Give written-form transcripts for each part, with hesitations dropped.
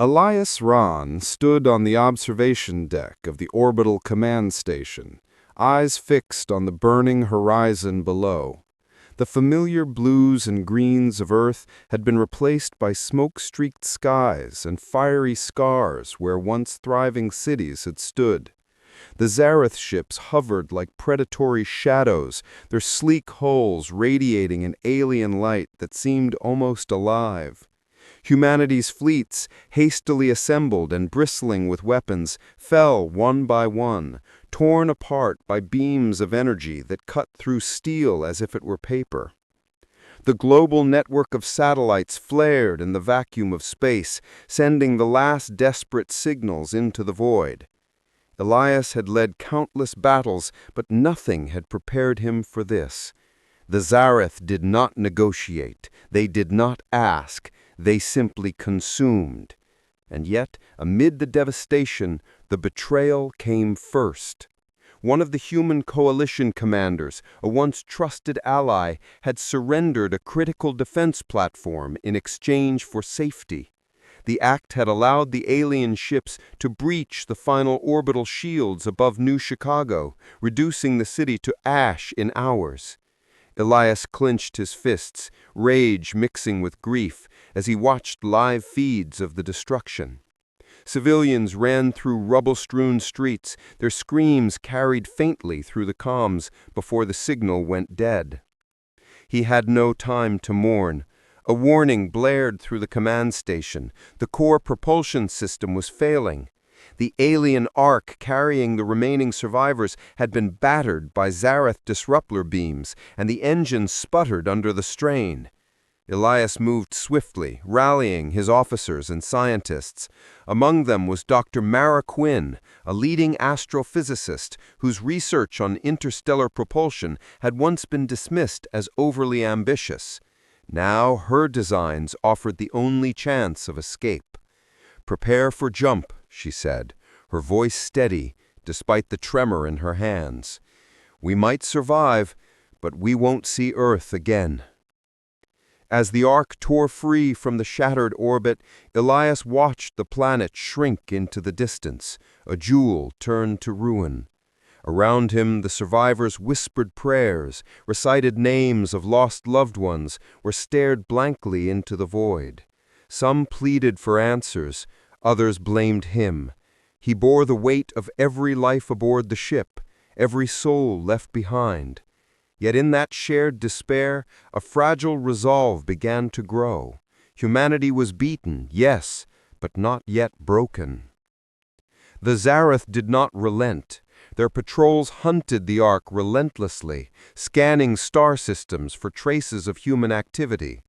Elias Rahn stood on the observation deck of the orbital command station, eyes fixed on the burning horizon below. The familiar blues and greens of Earth had been replaced by smoke-streaked skies and fiery scars where once thriving cities had stood. The Zareth ships hovered like predatory shadows, their sleek hulls radiating an alien light that seemed almost alive. Humanity's fleets, hastily assembled and bristling with weapons, fell one by one, torn apart by beams of energy that cut through steel as if it were paper. The global network of satellites flared in the vacuum of space, sending the last desperate signals into the void. Elias had led countless battles, but nothing had prepared him for this. The Zareth did not negotiate, they did not ask, they simply consumed. And yet, amid the devastation, the betrayal came first. One of the human coalition commanders, a once trusted ally, had surrendered a critical defense platform in exchange for safety. The act had allowed the alien ships to breach the final orbital shields above New Chicago, reducing the city to ash in hours. Elias clenched his fists, rage mixing with grief, as he watched live feeds of the destruction. Civilians ran through rubble-strewn streets, their screams carried faintly through the comms before the signal went dead. He had no time to mourn. A warning blared through the command station. The core propulsion system was failing. The alien ark carrying the remaining survivors had been battered by Zareth disruptor beams, and the engine sputtered under the strain. Elias moved swiftly, rallying his officers and scientists. Among them was Dr. Mara Quinn, a leading astrophysicist whose research on interstellar propulsion had once been dismissed as overly ambitious. Now her designs offered the only chance of escape. "Prepare for jump," she said, her voice steady despite the tremor in her hands. "We might survive, but we won't see Earth again." As the Ark tore free from the shattered orbit, Elias watched the planet shrink into the distance, a jewel turned to ruin. Around him, the survivors whispered prayers, recited names of lost loved ones, or stared blankly into the void. Some pleaded for answers, others blamed him. He bore the weight of every life aboard the ship, every soul left behind. Yet in that shared despair, a fragile resolve began to grow. Humanity was beaten, yes, but not yet broken. The Zareth did not relent. Their patrols hunted the Ark relentlessly, scanning star systems for traces of human activity.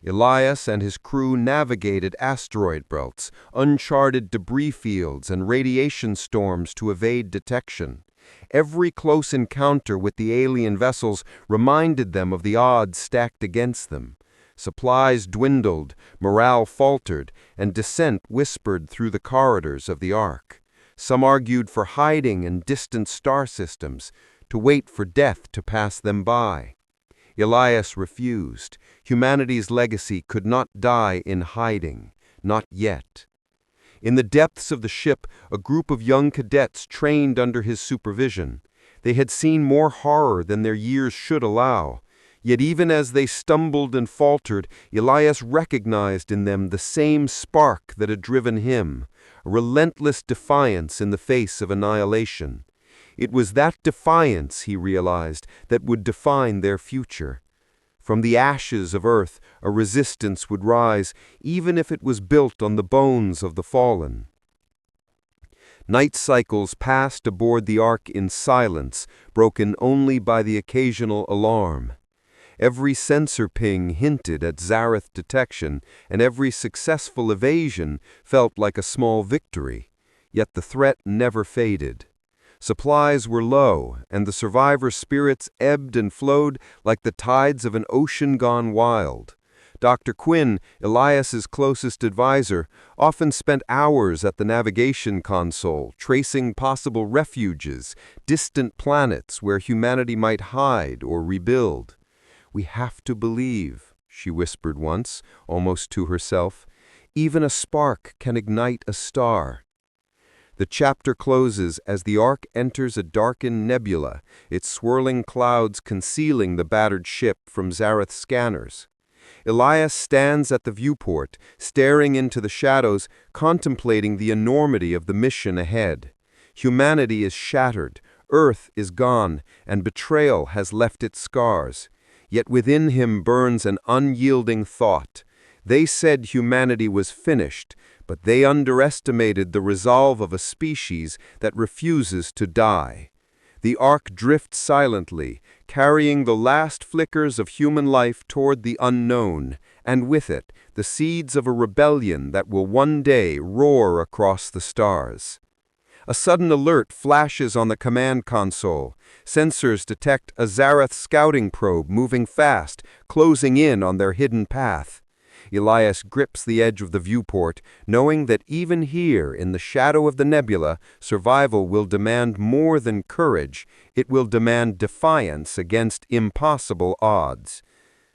Elias and his crew navigated asteroid belts, uncharted debris fields, and radiation storms to evade detection. Every close encounter with the alien vessels reminded them of the odds stacked against them. Supplies dwindled, morale faltered, and dissent whispered through the corridors of the Ark. Some argued for hiding in distant star systems, to wait for death to pass them by. Elias refused. Humanity's legacy could not die in hiding, not yet. In the depths of the ship, a group of young cadets trained under his supervision. They had seen more horror than their years should allow. Yet even as they stumbled and faltered, Elias recognized in them the same spark that had driven him, a relentless defiance in the face of annihilation. It was that defiance, he realized, that would define their future. From the ashes of Earth, a resistance would rise, even if it was built on the bones of the fallen. Night cycles passed aboard the Ark in silence, broken only by the occasional alarm. Every sensor ping hinted at Zareth detection, and every successful evasion felt like a small victory. Yet the threat never faded. Supplies were low, and the survivors' spirits ebbed and flowed like the tides of an ocean gone wild. Dr. Quinn, Elias's closest advisor, often spent hours at the navigation console, tracing possible refuges, distant planets where humanity might hide or rebuild. "We have to believe," she whispered once, almost to herself. Even a spark can ignite a star. The chapter closes as the Ark enters a darkened nebula, its swirling clouds concealing the battered ship from Zareth's scanners. Elias stands at the viewport, staring into the shadows, contemplating the enormity of the mission ahead. Humanity is shattered, Earth is gone, and betrayal has left its scars. Yet within him burns an unyielding thought. They said humanity was finished, but they underestimated the resolve of a species that refuses to die. The Ark drifts silently, carrying the last flickers of human life toward the unknown, and with it, the seeds of a rebellion that will one day roar across the stars. A sudden alert flashes on the command console. Sensors detect a Zareth scouting probe moving fast, closing in on their hidden path. Elias grips the edge of the viewport, knowing that even here, in the shadow of the nebula, survival will demand more than courage, it will demand defiance against impossible odds.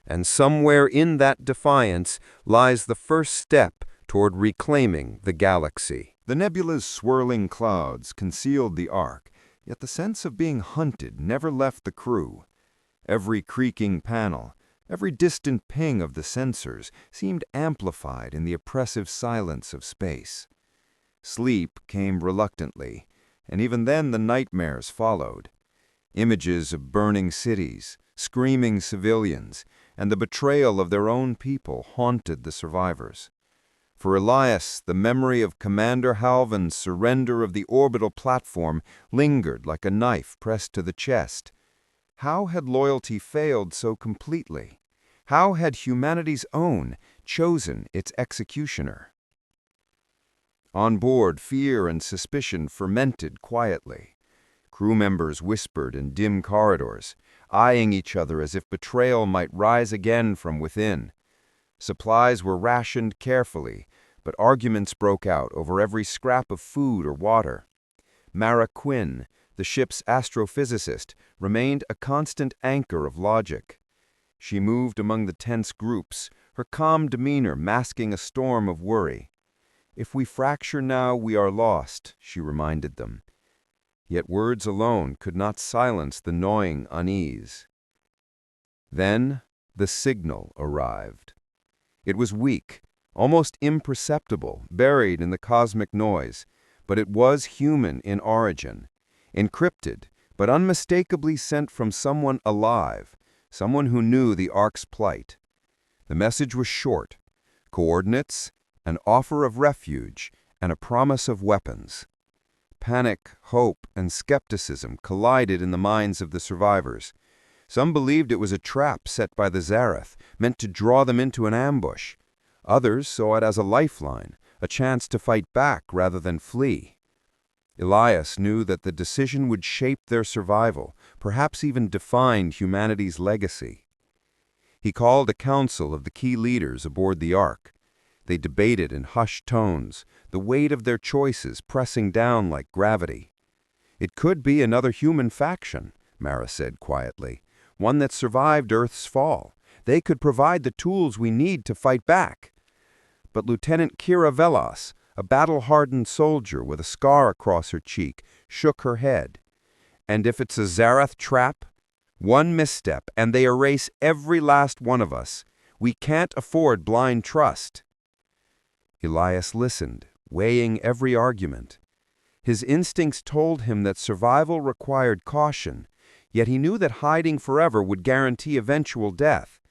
And somewhere in that defiance lies the first step toward reclaiming the galaxy. The nebula's swirling clouds concealed the Ark, yet the sense of being hunted never left the crew. Every creaking panel, every distant ping of the sensors seemed amplified in the oppressive silence of space. Sleep came reluctantly, and even then the nightmares followed. Images of burning cities, screaming civilians, and the betrayal of their own people haunted the survivors. For Elias, the memory of Commander Halvan's surrender of the orbital platform lingered like a knife pressed to the chest. How had loyalty failed so completely? How had humanity's own chosen its executioner? On board, fear and suspicion fermented quietly. Crew members whispered in dim corridors, eyeing each other as if betrayal might rise again from within. Supplies were rationed carefully, but arguments broke out over every scrap of food or water. Mara Quinn, the ship's astrophysicist, remained a constant anchor of logic. She moved among the tense groups, her calm demeanor masking a storm of worry. "If we fracture now, we are lost," she reminded them. Yet words alone could not silence the gnawing unease. Then the signal arrived. It was weak, almost imperceptible, buried in the cosmic noise, but it was human in origin, encrypted, but unmistakably sent from someone alive, someone who knew the Ark's plight. The message was short: coordinates, an offer of refuge, and a promise of weapons. Panic, hope, and skepticism collided in the minds of the survivors. Some believed it was a trap set by the Zareth, meant to draw them into an ambush. Others saw it as a lifeline, a chance to fight back rather than flee. Elias knew that the decision would shape their survival, perhaps even define humanity's legacy. He called a council of the key leaders aboard the Ark. They debated in hushed tones, the weight of their choices pressing down like gravity. "It could be another human faction," Mara said quietly, "one that survived Earth's fall. They could provide the tools we need to fight back." But Lieutenant Kira Velas, a battle-hardened soldier with a scar across her cheek, shook her head. "And if it's a Zareth trap? One misstep, and they erase every last one of us. We can't afford blind trust." Elias listened, weighing every argument. His instincts told him that survival required caution, yet he knew that hiding forever would guarantee eventual death.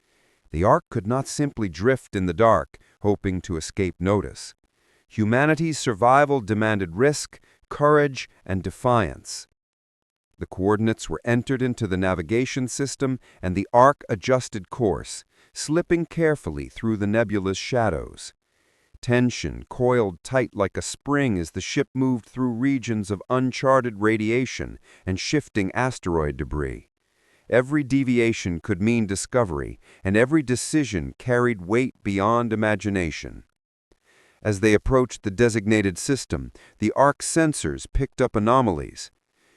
The Ark could not simply drift in the dark, hoping to escape notice. Humanity's survival demanded risk, courage, and defiance. The coordinates were entered into the navigation system, and the Ark adjusted course, slipping carefully through the nebula's shadows. Tension coiled tight like a spring as the ship moved through regions of uncharted radiation and shifting asteroid debris. Every deviation could mean discovery, and every decision carried weight beyond imagination. As they approached the designated system, the Ark's sensors picked up anomalies.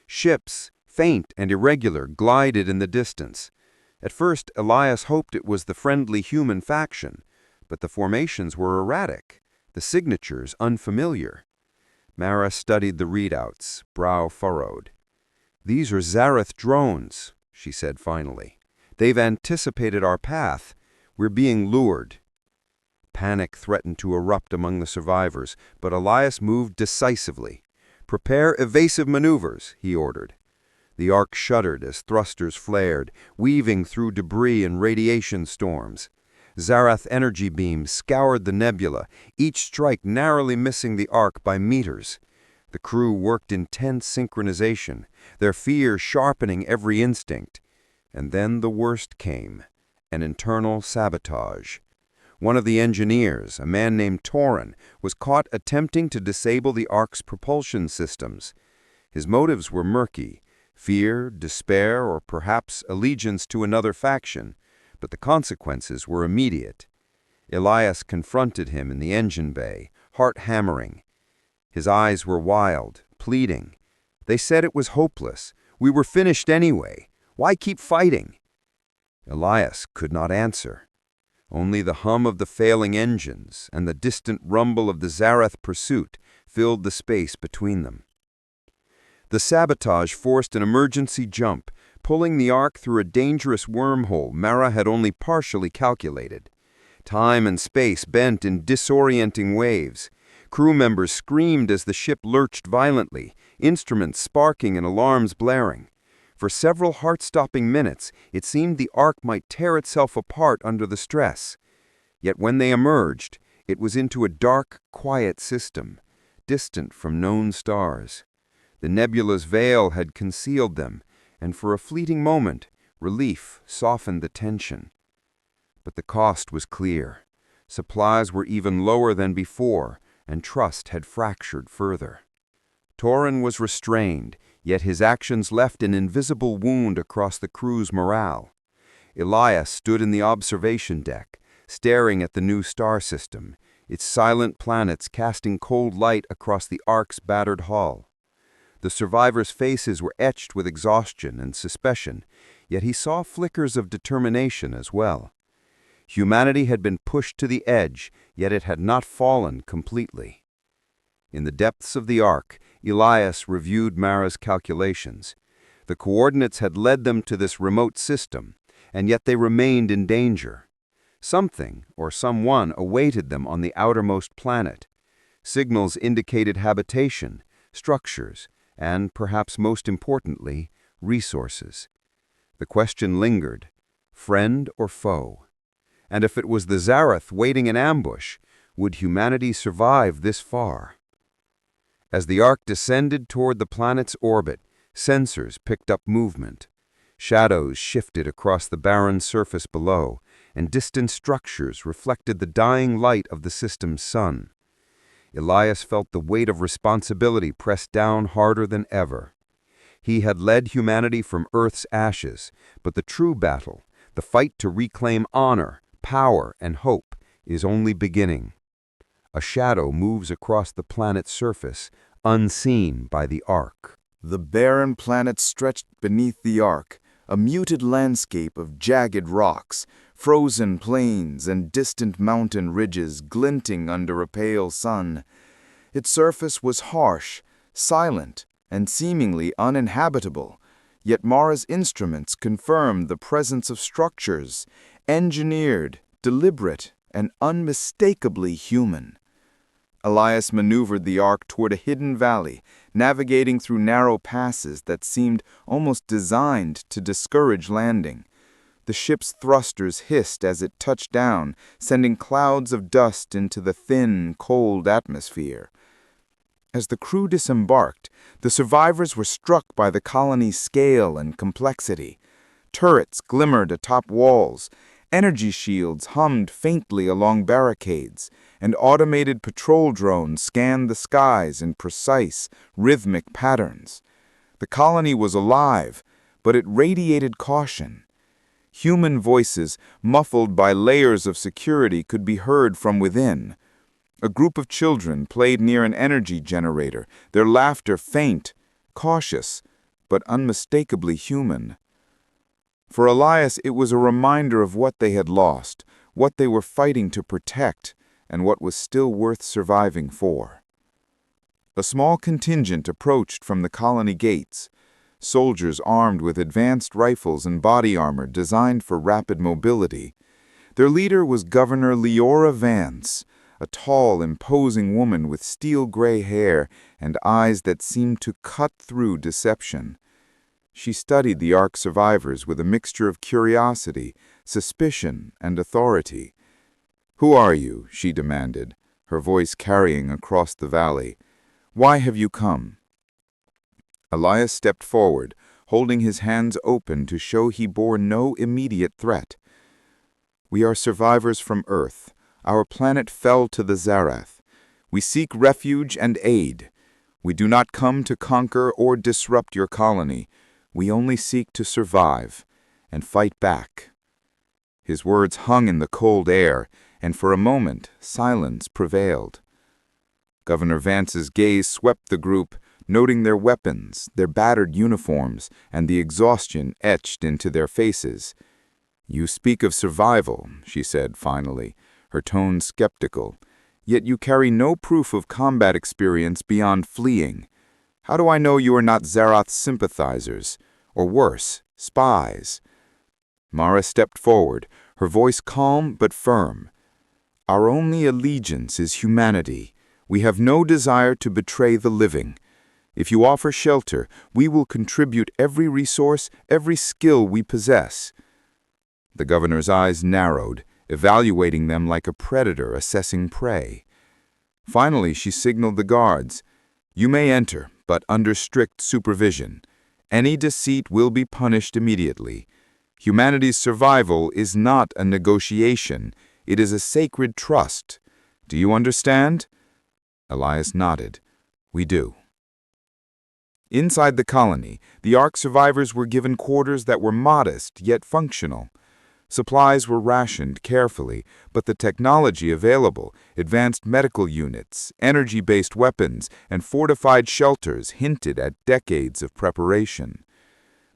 Ships, faint and irregular, glided in the distance. At first, Elias hoped it was the friendly human faction, but the formations were erratic. the signatures unfamiliar. Mara studied the readouts, brow furrowed. "These are Zareth drones," she said finally. "They've anticipated our path. We're being lured." Panic threatened to erupt among the survivors, but Elias moved decisively. "Prepare evasive maneuvers," he ordered. The Ark shuddered as thrusters flared, weaving through debris and radiation storms. Zarath energy beams scoured the nebula, each strike narrowly missing the Ark by meters. The crew worked in tense synchronization, their fear sharpening every instinct. And then the worst came, an internal sabotage. One of the engineers, a man named Torin, was caught attempting to disable the Ark's propulsion systems. His motives were murky: fear, despair, or perhaps allegiance to another faction, but the consequences were immediate. Elias confronted him in the engine bay, heart hammering. His eyes were wild, pleading. "They said it was hopeless. We were finished anyway. Why keep fighting?" Elias could not answer. Only the hum of the failing engines and the distant rumble of the Zarath pursuit filled the space between them. The sabotage forced an emergency jump, pulling the Ark through a dangerous wormhole Mara had only partially calculated. Time and space bent in disorienting waves. Crew members screamed as the ship lurched violently, instruments sparking and alarms blaring. For several heart-stopping minutes, it seemed the Ark might tear itself apart under the stress. Yet when they emerged, it was into a dark, quiet system, distant from known stars. The nebula's veil had concealed them, and for a fleeting moment, relief softened the tension. But the cost was clear. Supplies were even lower than before, and trust had fractured further. Torin was restrained, yet his actions left an invisible wound across the crew's morale. Elias stood in the observation deck, staring at the new star system, its silent planets casting cold light across the Ark's battered hull. The survivors' faces were etched with exhaustion and suspicion, yet he saw flickers of determination as well. Humanity had been pushed to the edge, yet it had not fallen completely. In the depths of the Ark, Elias reviewed Mara's calculations. The coordinates had led them to this remote system, and yet they remained in danger. Something or someone awaited them on the outermost planet. Signals indicated habitation, structures, and, perhaps most importantly, resources. The question lingered: friend or foe? And if it was the Zarath waiting in ambush, would humanity survive this far? As the Ark descended toward the planet's orbit, sensors picked up movement. Shadows shifted across the barren surface below, and distant structures reflected the dying light of the system's sun. Elias felt the weight of responsibility pressed down harder than ever. He had led humanity from Earth's ashes, but the true battle, the fight to reclaim honor, power, and hope, is only beginning. A shadow moves across the planet's surface, unseen by the Ark. The barren planet stretched beneath the Ark, a muted landscape of jagged rocks, frozen plains, and distant mountain ridges glinting under a pale sun. Its surface was harsh, silent, and seemingly uninhabitable, yet Mara's instruments confirmed the presence of structures, engineered, deliberate, and unmistakably human. Elias maneuvered the Ark toward a hidden valley, navigating through narrow passes that seemed almost designed to discourage landing. The ship's thrusters hissed as it touched down, sending clouds of dust into the thin, cold atmosphere. As the crew disembarked, the survivors were struck by the colony's scale and complexity. Turrets glimmered atop walls, energy shields hummed faintly along barricades, and automated patrol drones scanned the skies in precise, rhythmic patterns. The colony was alive, but it radiated caution. Human voices, muffled by layers of security, could be heard from within. A group of children played near an energy generator, their laughter faint, cautious, but unmistakably human. For Elias, it was a reminder of what they had lost, what they were fighting to protect, and what was still worth surviving for. A small contingent approached from the colony gates, soldiers armed with advanced rifles and body armor designed for rapid mobility. Their leader was Governor Leora Vance, a tall, imposing woman with steel-gray hair and eyes that seemed to cut through deception. She studied the Ark survivors with a mixture of curiosity, suspicion, and authority. "Who are you?" she demanded, her voice carrying across the valley. "Why have you come?" Elias stepped forward, holding his hands open to show he bore no immediate threat. "We are survivors from Earth. Our planet fell to the Zarath. We seek refuge and aid. We do not come to conquer or disrupt your colony. We only seek to survive and fight back." His words hung in the cold air, and for a moment, silence prevailed. Governor Vance's gaze swept the group, noting their weapons, their battered uniforms, and the exhaustion etched into their faces. "You speak of survival," she said finally, her tone skeptical, "yet you carry no proof of combat experience beyond fleeing. How do I know you are not Zarath sympathizers, or worse, spies?" Mara stepped forward, her voice calm but firm. "Our only allegiance is humanity. We have no desire to betray the living. If you offer shelter, we will contribute every resource, every skill we possess." The governor's eyes narrowed, evaluating them like a predator assessing prey. Finally, she signaled the guards. "You may enter, but under strict supervision. Any deceit will be punished immediately. Humanity's survival is not a negotiation. It is a sacred trust. Do you understand?" Elias nodded. "We do." Inside the colony, the Ark survivors were given quarters that were modest yet functional. Supplies were rationed carefully, but the technology available, advanced medical units, energy-based weapons, and fortified shelters hinted at decades of preparation.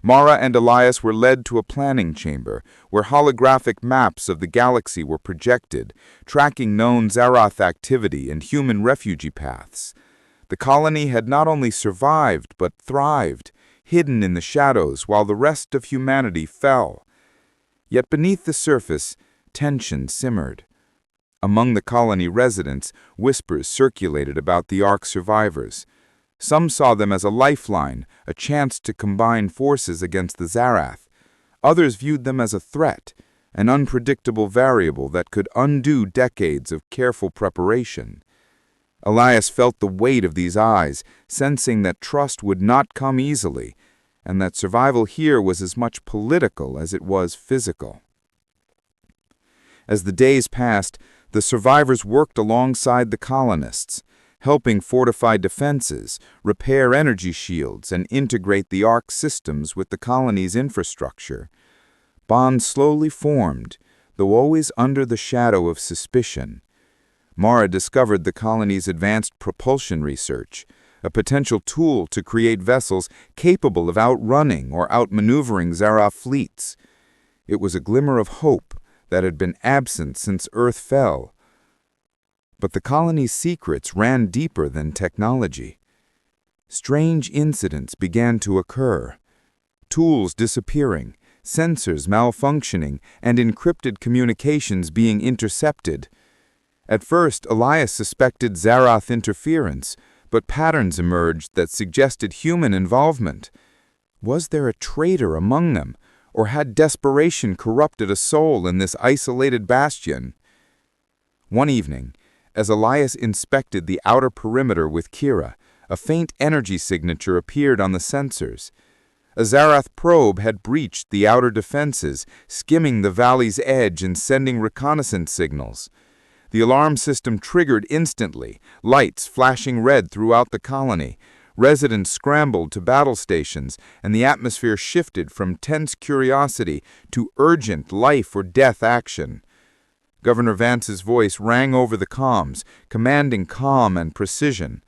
Mara and Elias were led to a planning chamber, where holographic maps of the galaxy were projected, tracking known Zarath activity and human refugee paths. The colony had not only survived, but thrived, hidden in the shadows while the rest of humanity fell. Yet beneath the surface, tension simmered. Among the colony residents, whispers circulated about the Ark survivors. Some saw them as a lifeline, a chance to combine forces against the Zarath. Others viewed them as a threat, an unpredictable variable that could undo decades of careful preparation. Elias felt the weight of these eyes, sensing that trust would not come easily, and that survival here was as much political as it was physical. As the days passed, the survivors worked alongside the colonists, helping fortify defenses, repair energy shields, and integrate the Ark systems with the colony's infrastructure. Bonds slowly formed, though always under the shadow of suspicion. Mara discovered the colony's advanced propulsion research, a potential tool to create vessels capable of outrunning or outmaneuvering Zarath fleets. It was a glimmer of hope that had been absent since Earth fell. But the colony's secrets ran deeper than technology. Strange incidents began to occur. Tools disappearing, sensors malfunctioning, and encrypted communications being intercepted. At first, Elias suspected Zarath interference, but patterns emerged that suggested human involvement. Was there a traitor among them, or had desperation corrupted a soul in this isolated bastion? One evening, as Elias inspected the outer perimeter with Kira, a faint energy signature appeared on the sensors. A Zarath probe had breached the outer defenses, skimming the valley's edge and sending reconnaissance signals. The alarm system triggered instantly, lights flashing red throughout the colony. Residents scrambled to battle stations, and the atmosphere shifted from tense curiosity to urgent life-or-death action. Governor Vance's voice rang over the comms, commanding calm and precision.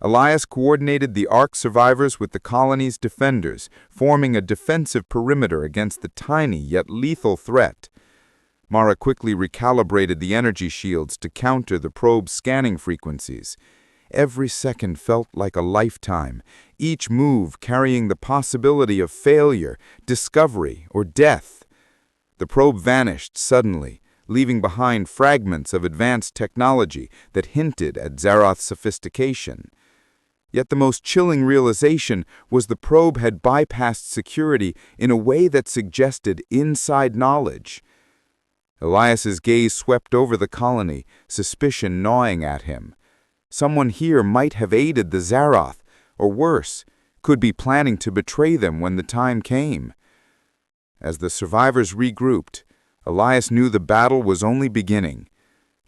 Elias coordinated the Ark survivors with the colony's defenders, forming a defensive perimeter against the tiny yet lethal threat. Mara quickly recalibrated the energy shields to counter the probe's scanning frequencies. Every second felt like a lifetime, each move carrying the possibility of failure, discovery, or death. The probe vanished suddenly, leaving behind fragments of advanced technology that hinted at Zaroth's sophistication. Yet the most chilling realization was the probe had bypassed security in a way that suggested inside knowledge. Elias's gaze swept over the colony, suspicion gnawing at him. Someone here might have aided the Zaroth, or worse, could be planning to betray them when the time came. As the survivors regrouped, Elias knew the battle was only beginning.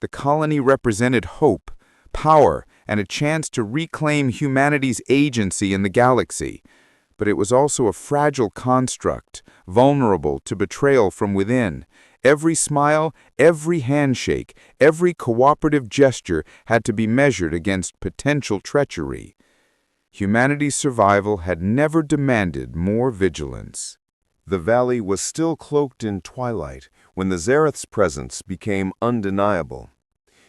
The colony represented hope, power, and a chance to reclaim humanity's agency in the galaxy. But it was also a fragile construct, vulnerable to betrayal from within. Every smile, every handshake, every cooperative gesture had to be measured against potential treachery. Humanity's survival had never demanded more vigilance. The valley was still cloaked in twilight when the Zaroth's presence became undeniable.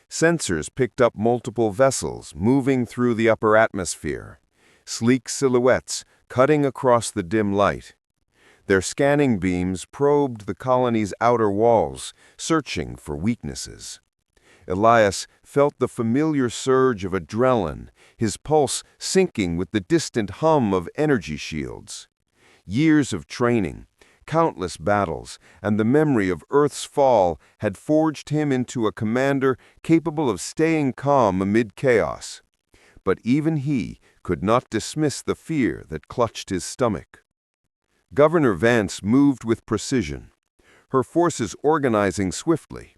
Sensors picked up multiple vessels moving through the upper atmosphere, sleek silhouettes cutting across the dim light. Their scanning beams probed the colony's outer walls, searching for weaknesses. Elias felt the familiar surge of adrenaline, his pulse syncing with the distant hum of energy shields. Years of training, countless battles, and the memory of Earth's fall had forged him into a commander capable of staying calm amid chaos. But even he could not dismiss the fear that clutched his stomach. Governor Vance moved with precision, her forces organizing swiftly.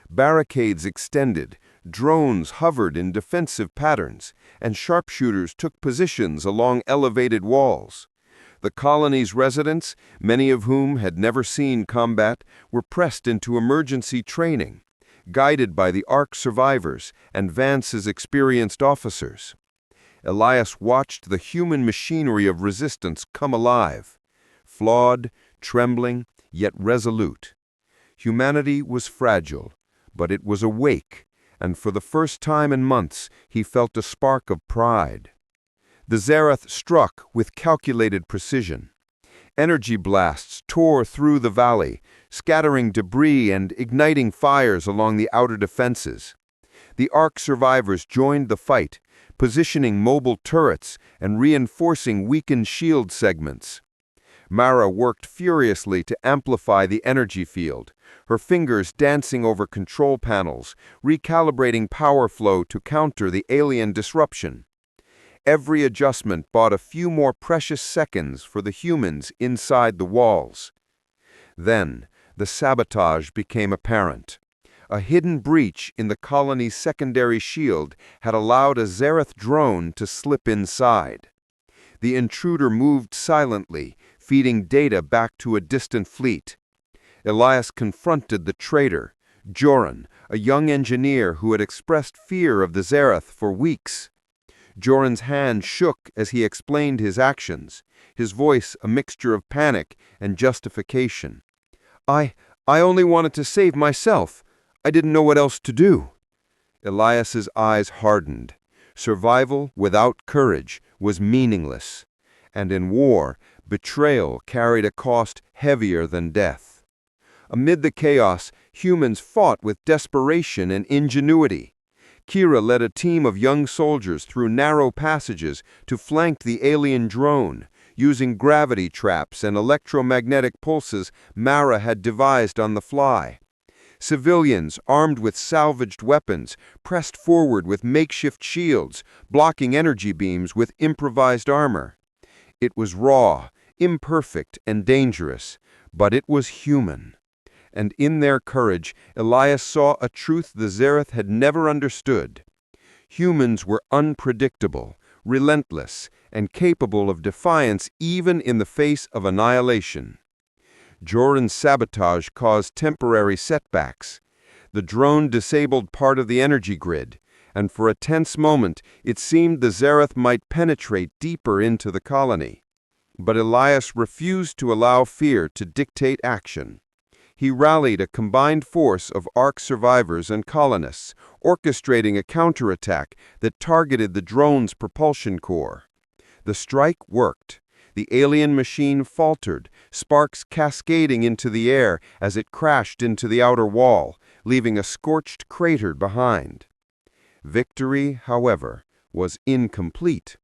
Barricades extended, drones hovered in defensive patterns, and sharpshooters took positions along elevated walls. The colony's residents, many of whom had never seen combat, were pressed into emergency training, guided by the Ark survivors and Vance's experienced officers. Elias watched the human machinery of resistance come alive. Flawed, trembling, yet resolute. Humanity was fragile, but it was awake, and for the first time in months he felt a spark of pride. The Zaroth struck with calculated precision. Energy blasts tore through the valley, scattering debris and igniting fires along the outer defenses. The Ark survivors joined the fight, positioning mobile turrets and reinforcing weakened shield segments. Mara worked furiously to amplify the energy field, her fingers dancing over control panels, recalibrating power flow to counter the alien disruption. Every adjustment bought a few more precious seconds for the humans inside the walls. Then, the sabotage became apparent. A hidden breach in the colony's secondary shield had allowed a Zaroth drone to slip inside. The intruder moved silently, feeding data back to a distant fleet. Elias confronted the traitor, Joran, a young engineer who had expressed fear of the Zaroth for weeks. Joran's hand shook as he explained his actions, his voice a mixture of panic and justification. I only wanted to save myself. I didn't know what else to do." Elias's eyes hardened. Survival without courage was meaningless, and in war, betrayal carried a cost heavier than death. Amid the chaos, humans fought with desperation and ingenuity. Kira led a team of young soldiers through narrow passages to flank the alien drone, using gravity traps and electromagnetic pulses Mara had devised on the fly. Civilians, armed with salvaged weapons, pressed forward with makeshift shields, blocking energy beams with improvised armor. It was raw, imperfect, and dangerous, but it was human. And in their courage, Elias saw a truth the Zaroth had never understood. Humans were unpredictable, relentless, and capable of defiance even in the face of annihilation. Joran's sabotage caused temporary setbacks. The drone disabled part of the energy grid, and for a tense moment it seemed the Zaroth might penetrate deeper into the colony. But Elias refused to allow fear to dictate action. he rallied a combined force of Ark survivors and colonists, orchestrating a counterattack that targeted the drone's propulsion core. The strike worked. The alien machine faltered, sparks cascading into the air as it crashed into the outer wall, leaving a scorched crater behind. Victory, however, was incomplete.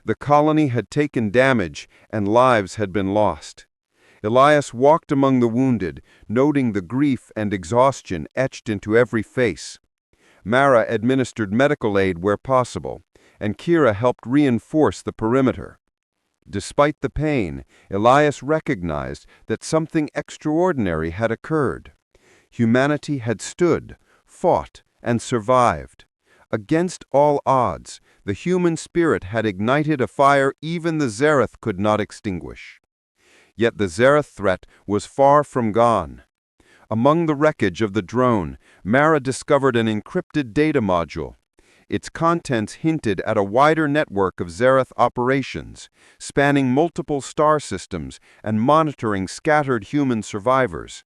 The colony had taken damage and lives had been lost. Elias walked among the wounded, noting the grief and exhaustion etched into every face. Mara administered medical aid where possible, and Kira helped reinforce the perimeter. Despite the pain, Elias recognized that something extraordinary had occurred. Humanity had stood, fought, and survived. Against all odds, the human spirit had ignited a fire even the Zereth could not extinguish. Yet the Zereth threat was far from gone. Among the wreckage of the drone, Mara discovered an encrypted data module. Its contents hinted at a wider network of Zereth operations, spanning multiple star systems and monitoring scattered human survivors.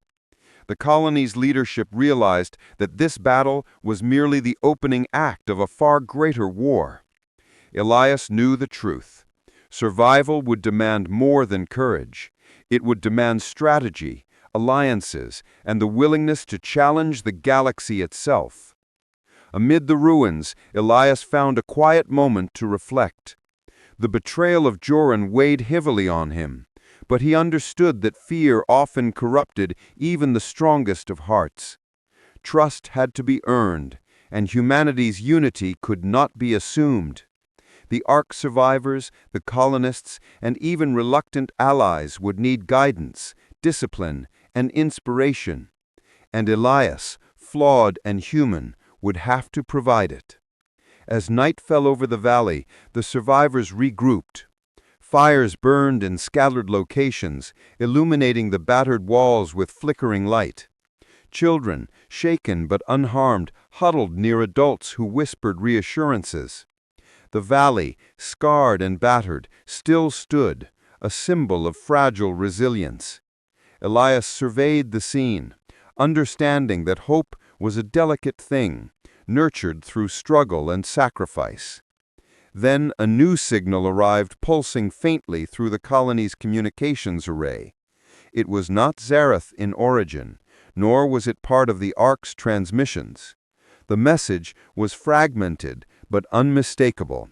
The colony's leadership realized that this battle was merely the opening act of a far greater war. Elias knew the truth. Survival would demand more than courage. It would demand strategy, alliances, and the willingness to challenge the galaxy itself. Amid the ruins, Elias found a quiet moment to reflect. The betrayal of Joran weighed heavily on him, but he understood that fear often corrupted even the strongest of hearts. Trust had to be earned, and humanity's unity could not be assumed. The Ark survivors, the colonists, and even reluctant allies would need guidance, discipline, and inspiration. And Elias, flawed and human, would have to provide it. As night fell over the valley, the survivors regrouped. Fires burned in scattered locations, illuminating the battered walls with flickering light. Children, shaken but unharmed, huddled near adults who whispered reassurances. The valley, scarred and battered, still stood, a symbol of fragile resilience. Elias surveyed the scene, understanding that hope was a delicate thing, nurtured through struggle and sacrifice. Then a new signal arrived, pulsing faintly through the colony's communications array. It was not Zareth in origin, nor was it part of the Ark's transmissions. The message was fragmented but unmistakable.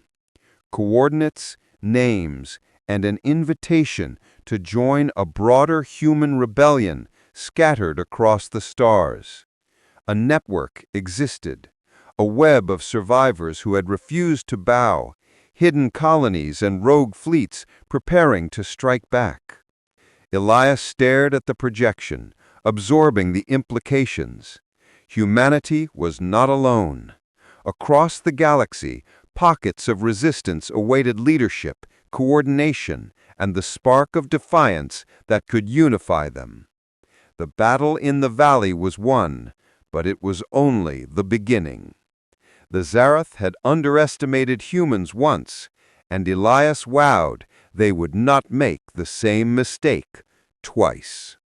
Coordinates, names, and an invitation to join a broader human rebellion scattered across the stars. A network existed, a web of survivors who had refused to bow, hidden colonies and rogue fleets preparing to strike back. Elias stared at the projection, absorbing the implications. Humanity was not alone. Across the galaxy, pockets of resistance awaited leadership, coordination, and the spark of defiance that could unify them. The battle in the valley was won, but it was only the beginning. The Zereth had underestimated humans once, and Elias vowed they would not make the same mistake twice.